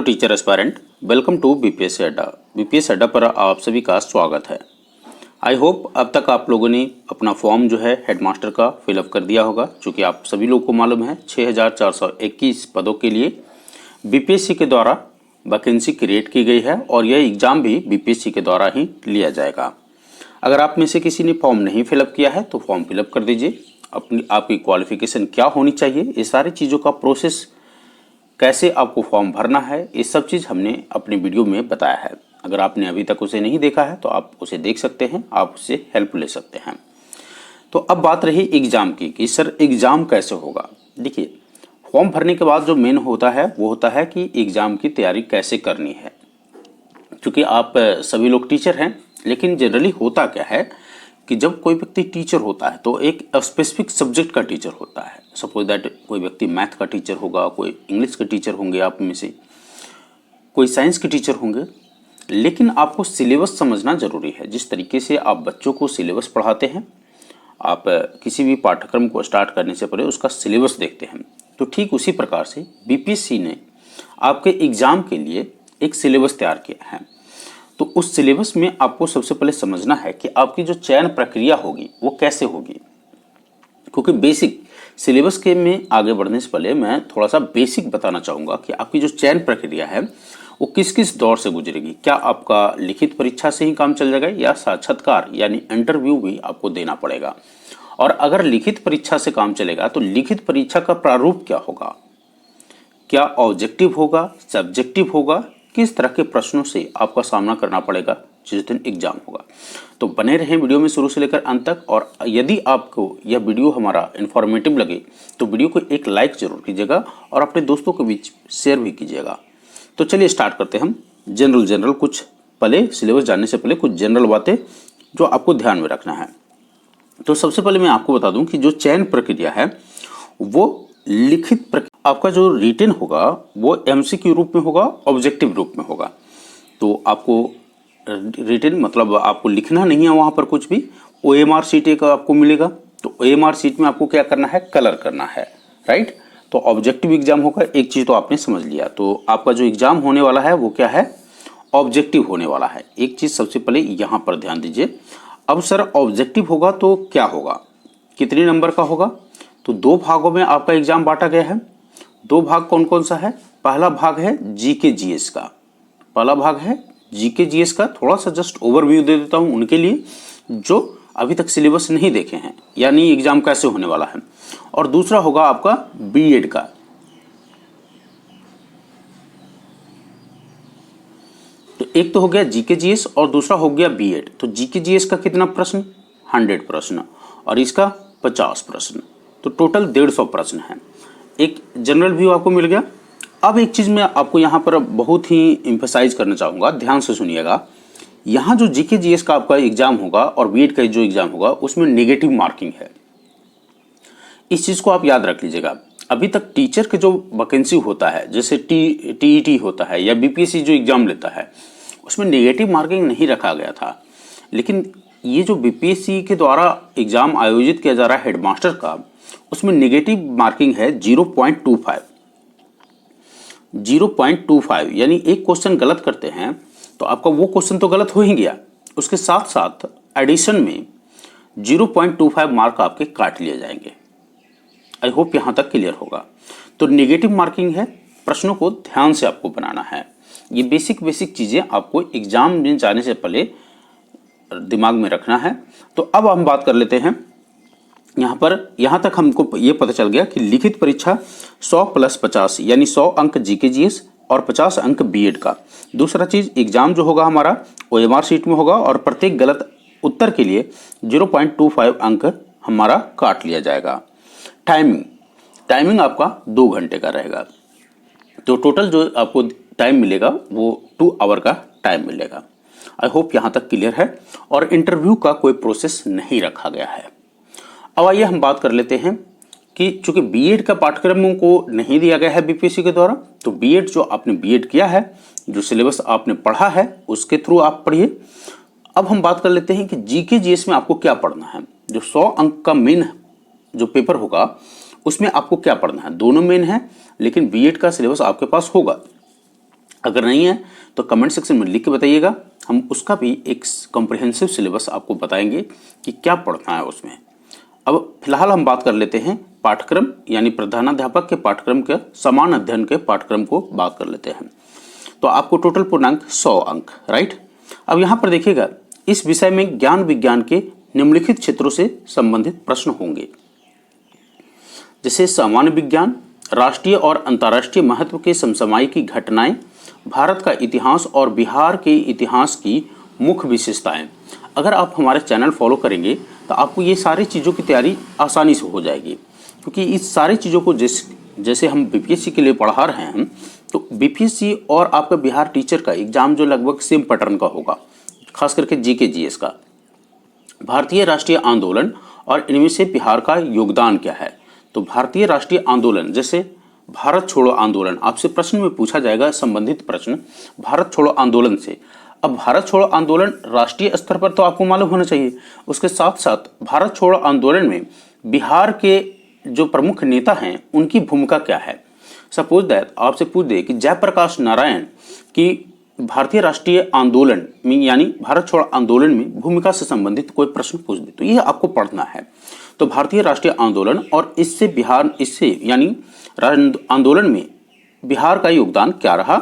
Teacher aspirant, welcome to BPSC Adda. BPSC Adda पर आप सभी का स्वागत है। आई होप अब तक आप लोगों ने अपना फॉर्म जो है हेडमास्टर का फिलअप कर दिया होगा। चूँकि आप सभी लोगों को मालूम है 6421 पदों के लिए बीपीएससी के द्वारा वैकेंसी क्रिएट की गई है और यह एग्ज़ाम भी बीपीएससी के द्वारा ही लिया जाएगा। अगर आप में से किसी ने फॉर्म नहीं फिलअप किया है तो फॉर्म फिलअप कर दीजिए। आपकी क्वालिफिकेशन क्या होनी चाहिए, ये सारी चीज़ों का प्रोसेस, कैसे आपको फॉर्म भरना है, ये सब चीज़ हमने अपनी वीडियो में बताया है। अगर आपने अभी तक उसे नहीं देखा है तो आप उसे देख सकते हैं, आप उससे हेल्प ले सकते हैं। तो अब बात रही एग्ज़ाम की कि सर एग्ज़ाम कैसे होगा। देखिए, फॉर्म भरने के बाद जो मेन होता है वो होता है कि एग्ज़ाम की तैयारी कैसे करनी है। क्योंकि आप सभी लोग टीचर हैं, लेकिन जनरली होता क्या है कि जब कोई व्यक्ति टीचर होता है तो एक स्पेसिफिक सब्जेक्ट का टीचर होता है। सपोज दैट कोई व्यक्ति मैथ का टीचर होगा, कोई इंग्लिश के टीचर होंगे, आप में से कोई साइंस के टीचर होंगे। लेकिन आपको सिलेबस समझना ज़रूरी है। जिस तरीके से आप बच्चों को सिलेबस पढ़ाते हैं, आप किसी भी पाठ्यक्रम को स्टार्ट करने से पहले उसका सिलेबस देखते हैं, तो ठीक उसी प्रकार से बीपीएससी ने आपके एग्ज़ाम के लिए एक सिलेबस तैयार किया है। तो उस सिलेबस में आपको सबसे पहले समझना है कि आपकी जो चयन प्रक्रिया होगी वो कैसे होगी। क्योंकि बेसिक सिलेबस के में आगे बढ़ने से पहले मैं थोड़ा सा बेसिक बताना चाहूँगा कि आपकी जो चयन प्रक्रिया है वो किस किस दौर से गुजरेगी। क्या आपका लिखित परीक्षा से ही काम चल जाएगा या साक्षात्कार यानी इंटरव्यू भी आपको देना पड़ेगा। और अगर लिखित परीक्षा से काम चलेगा तो लिखित परीक्षा का प्रारूप क्या होगा, क्या ऑब्जेक्टिव होगा, सब्जेक्टिव होगा, किस तरह के प्रश्नों से आपका सामना करना पड़ेगा जिस दिन एग्जाम होगा। तो बने रहें वीडियो में शुरू से लेकर अंत तक। और यदि आपको यह वीडियो हमारा इन्फॉर्मेटिव लगे तो वीडियो को एक लाइक जरूर कीजिएगा और अपने दोस्तों के बीच शेयर भी कीजिएगा। तो चलिए स्टार्ट करते हैं हम जनरल कुछ पहले सिलेबस जानने से पहले कुछ जनरल बातें जो आपको ध्यान में रखना है। तो सबसे पहले मैं आपको बता दूं कि जो चयन प्रक्रिया है वो लिखित प्रक्रिया, आपका जो रिटन होगा वो एमसीक्यू रूप में होगा, ऑब्जेक्टिव रूप में होगा। तो आपको रिटन मतलब आपको लिखना नहीं है वहाँ पर कुछ भी। ओएमआर शीट एक आपको मिलेगा, तो ओएमआर शीट में आपको क्या करना है, कलर करना है, राइट। तो ऑब्जेक्टिव एग्जाम होगा, एक चीज़ तो आपने समझ लिया। तो आपका जो एग्जाम होने वाला है वो क्या है, ऑब्जेक्टिव होने वाला है। एक चीज़ सबसे पहले यहाँ पर ध्यान दीजिए। अब सर ऑब्जेक्टिव होगा तो क्या होगा, कितने नंबर का होगा। तो दो भागों में आपका एग्जाम बांटा गया है। दो भाग कौन कौन सा है, पहला भाग है जीके जीएस का, पहला भाग है जीके जीएस का। थोड़ा सा जस्ट ओवरव्यू दे देता हूं उनके लिए जो अभी तक सिलेबस नहीं देखे हैं, यानी एग्जाम कैसे होने वाला है। और दूसरा होगा आपका बीएड का। तो एक तो हो गया जीके जीएस और दूसरा हो गया बीएड। तो जीके जीएस का कितना प्रश्न, 100 प्रश्न, और इसका 50 प्रश्न, तो टोटल 150 प्रश्न है। एक जनरल व्यू आपको मिल गया। अब एक चीज़ मैं आपको यहाँ पर बहुत ही एम्फसाइज करना चाहूँगा, ध्यान से सुनिएगा। यहाँ जो जीके जीएस का आपका एग्जाम होगा और बीएड का जो एग्जाम होगा उसमें नेगेटिव मार्किंग है। इस चीज़ को आप याद रख लीजिएगा। अभी तक टीचर के जो वैकेंसी होता है, जैसे टीईटी होता है या बीपीएससी जो एग्जाम लेता है, उसमें नेगेटिव मार्किंग नहीं रखा गया था। लेकिन ये जो बीपीएससी के द्वारा एग्जाम आयोजित किया जा रहा है हेडमास्टर का, उसमें नेगेटिव मार्किंग है 0.25। 0.25 यानी एक क्वेश्चन गलत करते हैं तो आपका वो क्वेश्चन तो गलत हो ही गया, उसके साथ साथ एडिशन में 0.25 मार्क आपके काट लिए जाएंगे। आई होप यहाँ तक क्लियर होगा। तो नेगेटिव मार्किंग है, प्रश्नों को ध्यान से आपको बनाना है। ये बेसिक चीज़ें आपको एग्जाम में जाने से पहले दिमाग में रखना है। तो अब हम बात कर लेते हैं यहाँ तक हमको ये पता चल गया कि लिखित परीक्षा 100 + 50 यानी 100 अंक जीके जीएस और 50 अंक बीएड का। दूसरा चीज़, एग्जाम जो होगा हमारा ओएमआर शीट में होगा और प्रत्येक गलत उत्तर के लिए 0.25 अंक हमारा काट लिया जाएगा। टाइमिंग आपका 2 घंटे का रहेगा। तो टोटल जो आपको टाइम मिलेगा वो 2 आवर का टाइम मिलेगा। आई होप यहाँ तक क्लियर है। और इंटरव्यू का कोई प्रोसेस नहीं रखा गया है। अब आइए हम बात कर लेते हैं कि चूंकि बीएड का पाठ्यक्रमों को नहीं दिया गया है बीपीएससी के द्वारा, तो बीएड जो आपने बीएड किया है, जो सिलेबस आपने पढ़ा है उसके थ्रू आप पढ़िए। अब हम बात कर लेते हैं कि जीके जीएस में आपको क्या पढ़ना है। जो 100 अंक का मेन जो पेपर होगा उसमें आपको क्या पढ़ना है, दोनों मेन है, लेकिन बीएड का सिलेबस आपके पास होगा। अगर नहीं है तो कमेंट सेक्शन में लिख के बताइएगा, हम उसका भी एक कॉम्प्रिहेंसिव सिलेबस आपको बताएंगे कि क्या पढ़ना है उसमें। अब फिलहाल हम बात कर लेते हैं पाठ्यक्रम यानी प्रधानाध्यापक के पाठ्यक्रम के समान अध्ययन के पाठ्यक्रम को बात कर लेते हैं। तो आपको टोटल पूर्णांक 100 अंक, राइट। अब यहाँ पर देखिएगा, इस विषय में ज्ञान विज्ञान के निम्नलिखित क्षेत्रों से संबंधित प्रश्न होंगे, जैसे सामान्य विज्ञान, राष्ट्रीय और अंतर्राष्ट्रीय महत्व के समसामयिक घटनाएं, भारत का इतिहास और बिहार के इतिहास की मुख्य विशेषताएं। अगर आप हमारे चैनल फॉलो करेंगे तो आपको ये सारी चीज़ों की तैयारी आसानी से हो जाएगी, क्योंकि इस सारी चीज़ों को जैसे हम बीपीएससी के लिए पढ़ा रहे हैं, तो बीपीएससी और आपका बिहार टीचर का एग्जाम जो लगभग सेम पैटर्न का होगा, खास करके जीके जीएस का। भारतीय राष्ट्रीय आंदोलन और इनमें से बिहार का योगदान क्या है। तो भारतीय राष्ट्रीय आंदोलन, जैसे भारत छोड़ो आंदोलन, आपसे प्रश्न में पूछा जाएगा संबंधित प्रश्न भारत छोड़ो आंदोलन से। अब भारत छोड़ो आंदोलन राष्ट्रीय स्तर पर तो आपको मालूम होना चाहिए, उसके साथ साथ भारत छोड़ो आंदोलन में बिहार के जो प्रमुख नेता हैं उनकी भूमिका क्या है। सपोज दैट आपसे पूछ दे कि जयप्रकाश नारायण की भारतीय राष्ट्रीय आंदोलन में यानी भारत छोड़ो आंदोलन में भूमिका से संबंधित कोई प्रश्न पूछ दे, तो यह आपको पढ़ना है। तो भारतीय राष्ट्रीय आंदोलन और इससे यानी आंदोलन में बिहार का योगदान क्या रहा।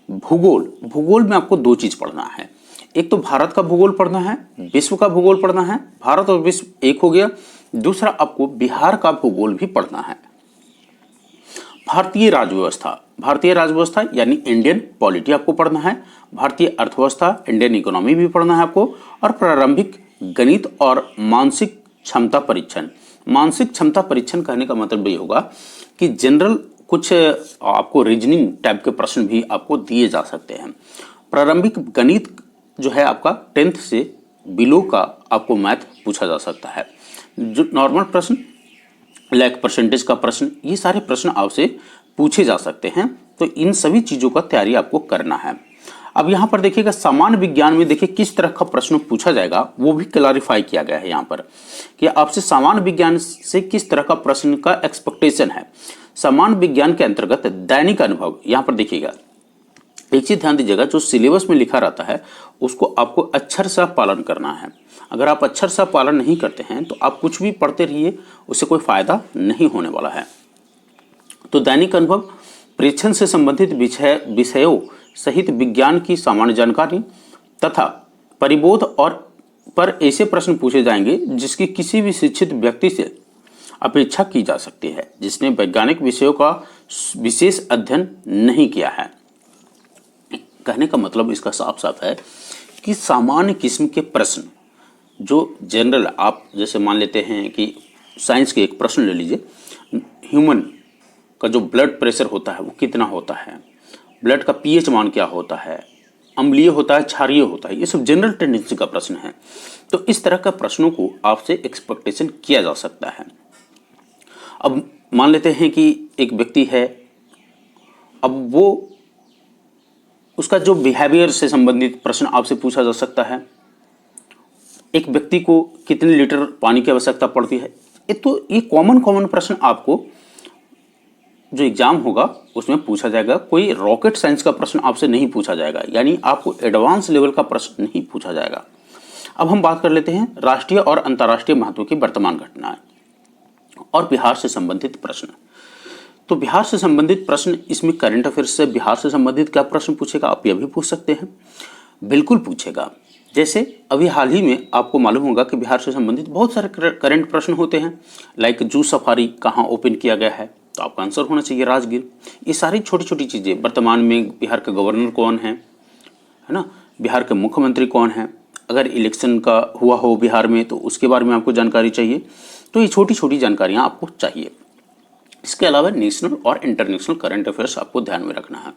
भूगोल में आपको दो चीज पढ़ना है, एक तो भारत का भूगोल पढ़ना है, विश्व का भूगोल पढ़ना है। भारत और विश्व एक हो गया। दूसरा आपको बिहार का भूगोल भी पढ़ना है। भारतीय राजव्यवस्था यानी इंडियन पॉलिटी आपको पढ़ना है। भारतीय अर्थव्यवस्था, इंडियन इकोनॉमी भी पढ़ना है आपको। और प्रारंभिक गणित और मानसिक क्षमता परीक्षण। मानसिक क्षमता परीक्षण कहने का मतलब ये होगा कि जनरल कुछ आपको रीजनिंग टाइप के प्रश्न भी आपको दिए जा सकते हैं। प्रारंभिक गणित जो है आपका 10th से बिलो का आपको मैथ पूछा जा सकता है। जो नॉर्मल प्रश्न, लाइक परसेंटेज का प्रश्न, ये सारे प्रश्न आपसे पूछे जा सकते हैं। तो इन सभी चीज़ों का तैयारी आपको करना है। अब यहाँ पर देखिएगा, सामान्य विज्ञान में देखिए किस तरह का प्रश्न पूछा जाएगा वो भी क्लैरिफाई किया गया है यहाँ पर कि आपसे सामान्य विज्ञान से किस तरह का प्रश्न का एक्सपेक्टेशन है। सामान्य विज्ञान के अंतर्गत दैनिक अनुभव, यहाँ पर देखिएगा एक चीज ध्यान दीजिएगा, जो सिलेबस में लिखा रहता है उसको आपको अक्षर से पालन करना है। अगर आप अक्षर से पालन नहीं करते हैं तो आप कुछ भी पढ़ते रहिए, उससे कोई फायदा नहीं होने वाला है। तो दैनिक अनुभव, प्रेक्षण से संबंधित विषयों सहित विज्ञान की सामान्य जानकारी तथा परिबोध और पर ऐसे प्रश्न पूछे जाएंगे जिसकी किसी भी शिक्षित व्यक्ति से अपेक्षा की जा सकती है जिसने वैज्ञानिक विषयों का विशेष अध्ययन नहीं किया है। कहने का मतलब इसका साफ साफ है कि सामान्य किस्म के प्रश्न जो जनरल, आप जैसे मान लेते हैं कि साइंस के एक प्रश्न ले लीजिए, ह्यूमन का जो ब्लड प्रेशर होता है वो कितना होता है, ब्लड का पीएच मान क्या होता है, अम्लीय होता है, क्षारीय होता है, ये सब जनरल टेंडेंसी का प्रश्न है। तो इस तरह का प्रश्नों को आपसे एक्सपेक्टेशन किया जा सकता है। अब मान लेते हैं कि एक व्यक्ति है, अब वो उसका जो बिहेवियर से संबंधित प्रश्न आपसे पूछा जा सकता है। एक व्यक्ति को कितने लीटर पानी की आवश्यकता पड़ती है। तो ये कॉमन प्रश्न आपको जो एग्जाम होगा उसमें पूछा जाएगा। कोई रॉकेट साइंस का प्रश्न आपसे नहीं पूछा जाएगा, यानी आपको एडवांस लेवल का प्रश्न नहीं पूछा जाएगा। अब हम बात कर लेते हैं राष्ट्रीय और अंतर्राष्ट्रीय महत्व की वर्तमान घटनाएं और बिहार से संबंधित प्रश्न। तो बिहार से संबंधित प्रश्न, इसमें करंट अफेयर्स से बिहार से संबंधित क्या प्रश्न पूछेगा, आप यह भी पूछ सकते हैं। बिल्कुल पूछेगा। जैसे अभी हाल ही में आपको मालूम होगा कि बिहार से संबंधित बहुत सारे करंट प्रश्न होते हैं, लाइक जू सफारी कहाँ ओपन किया गया है, तो आपका आंसर होना चाहिए राजगीर। ये सारी छोटी छोटी चीज़ें, वर्तमान में बिहार का गवर्नर कौन है ना, बिहार के मुख्यमंत्री कौन है, अगर इलेक्शन का हुआ हो बिहार में तो उसके बारे में आपको जानकारी चाहिए। तो ये छोटी छोटी जानकारियाँ आपको चाहिए। इसके अलावा नेशनल और इंटरनेशनल करंट अफेयर्स आपको ध्यान में रखना है।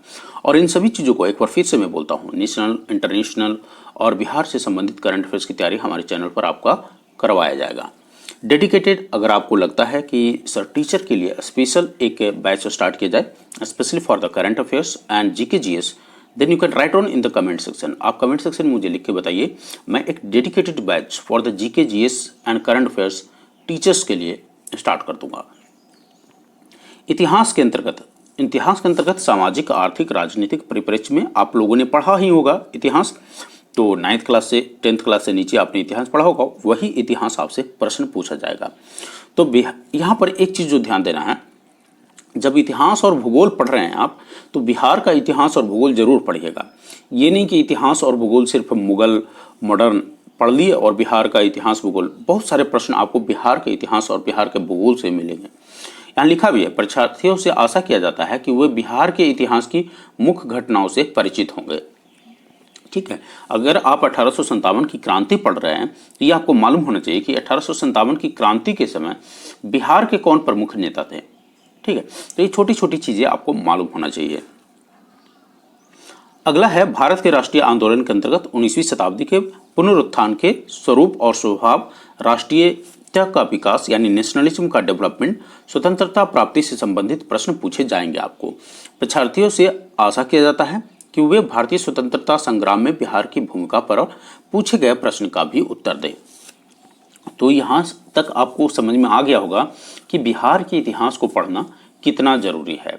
और इन सभी चीज़ों को एक बार फिर से मैं बोलता हूँ, नेशनल, इंटरनेशनल और बिहार से संबंधित करंट अफेयर्स की तैयारी हमारे चैनल पर आपका करवाया जाएगा। डेडिकेटेड, अगर आपको लगता है कि सर टीचर के लिए स्पेशल एक बैच स्टार्ट किया जाए specially for the current affairs and GK GS, then you can write on in the comment section. आप कमेंट सेक्शन में मुझे लिख के बताइए, मैं एक dedicated batch for the GK GS and current affairs teachers के लिए स्टार्ट कर दूंगा। इतिहास के अंतर्गत इतिहास के अंतर्गत सामाजिक, आर्थिक, राजनीतिक परिप्रेक्ष्य में आप लोगों ने पढ़ा ही होगा इतिहास। तो 9th क्लास से 10th क्लास से नीचे आपने इतिहास पढ़ा होगा, वही इतिहास आपसे प्रश्न पूछा जाएगा। तो यहाँ पर एक चीज़ जो ध्यान देना है, जब इतिहास और भूगोल पढ़ रहे हैं आप, तो बिहार का इतिहास और भूगोल जरूर पढ़िएगा। ये नहीं कि इतिहास और भूगोल सिर्फ मुगल मॉडर्न पढ़ लिए और बिहार का इतिहास भूगोल, बहुत सारे प्रश्न आपको बिहार के इतिहास और बिहार के भूगोल से मिलेंगे। यहाँ लिखा भी है, परीक्षार्थियों से आशा किया जाता है कि वे बिहार के इतिहास की मुख्य घटनाओं से परिचित होंगे। ठीक है, अगर आप 1857 की क्रांति पढ़ रहे हैं तो ये आपको मालूम होना चाहिए कि 1857 की क्रांति के समय बिहार के कौन प्रमुख नेता थे। ठीक है, तो ये छोटी छोटी चीजें आपको मालूम होना चाहिए। अगला है भारत के राष्ट्रीय आंदोलन के अंतर्गत 19वीं शताब्दी के पुनरुत्थान के स्वरूप और स्वभाव, राष्ट्रीयता का विकास यानी नेशनलिज्म का डेवलपमेंट, स्वतंत्रता प्राप्ति से संबंधित प्रश्न पूछे जाएंगे आपको। परीक्षार्थियों से आशा किया जाता है कि वे भारतीय स्वतंत्रता संग्राम में बिहार की भूमिका पर पूछे गए प्रश्न का भी उत्तर दें। तो यहाँ तक आपको समझ में आ गया होगा कि बिहार के इतिहास को पढ़ना कितना जरूरी है।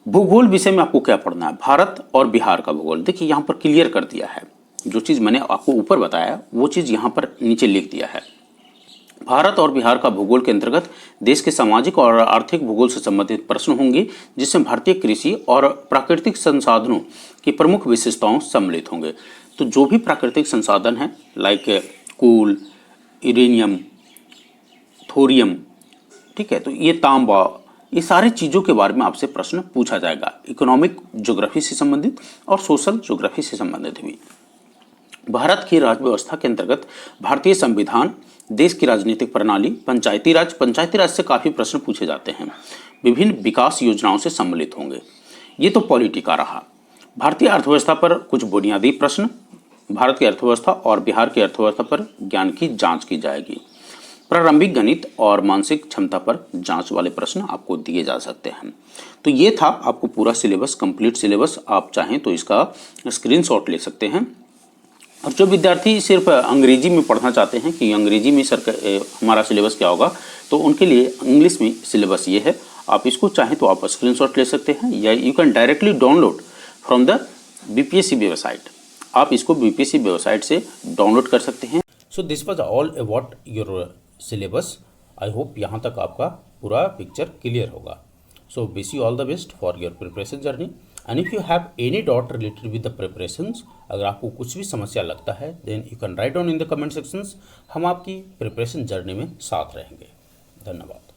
भूगोल विषय में आपको क्या पढ़ना है, भारत और बिहार का भूगोल। देखिए यहाँ पर क्लियर कर दिया है, जो चीज़ मैंने आपको ऊपर बताया वो चीज़ यहाँ पर नीचे लिख दिया है। भारत और बिहार का भूगोल के अंतर्गत देश के सामाजिक और आर्थिक भूगोल से संबंधित प्रश्न होंगे, जिसमें भारतीय कृषि और प्राकृतिक संसाधनों की प्रमुख विशेषताओं सम्मिलित होंगे। तो जो भी प्राकृतिक संसाधन हैं लाइक कोल, यूरेनियम, थोरियम, ठीक है, तो ये तांबा, ये सारी चीज़ों के बारे में आपसे प्रश्न पूछा जाएगा। इकोनॉमिक ज्योग्राफी से संबंधित और सोशल ज्योग्राफी से संबंधित भी। भारत की राज्य व्यवस्था के अंतर्गत भारतीय संविधान, देश की राजनीतिक प्रणाली, पंचायती राज से काफ़ी प्रश्न पूछे जाते हैं। विभिन्न विकास योजनाओं से सम्मिलित होंगे। ये तो पॉलिटी का रहा। भारतीय अर्थव्यवस्था पर कुछ बुनियादी प्रश्न, भारत की अर्थव्यवस्था और बिहार की अर्थव्यवस्था पर ज्ञान की जांच की जाएगी। प्रारंभिक गणित और मानसिक क्षमता पर जांच वाले प्रश्न आपको दिए जा सकते हैं। तो ये था आपको पूरा सिलेबस, कंप्लीट सिलेबस। आप चाहें तो इसका स्क्रीनशॉट ले सकते हैं। और जो विद्यार्थी सिर्फ अंग्रेजी में पढ़ना चाहते हैं कि अंग्रेजी में हमारा सिलेबस क्या होगा, तो उनके लिए इंग्लिश में सिलेबस ये है। आप इसको चाहें तो आप स्क्रीनशॉट ले सकते हैं या you can directly download from the BPSC website. आप इसको बीपीएससी वेबसाइट से डाउनलोड कर सकते हैं। So this was all about your syllabus. I hope यहाँ तक आपका पूरा पिक्चर क्लियर होगा। So wish you all the best for your preparation journey. And if you have any doubt related with the preparations, अगर आपको कुछ भी समस्या लगता है then you can write down in the comment sections. हम आपकी प्रिपरेशन जर्नी में साथ रहेंगे। धन्यवाद।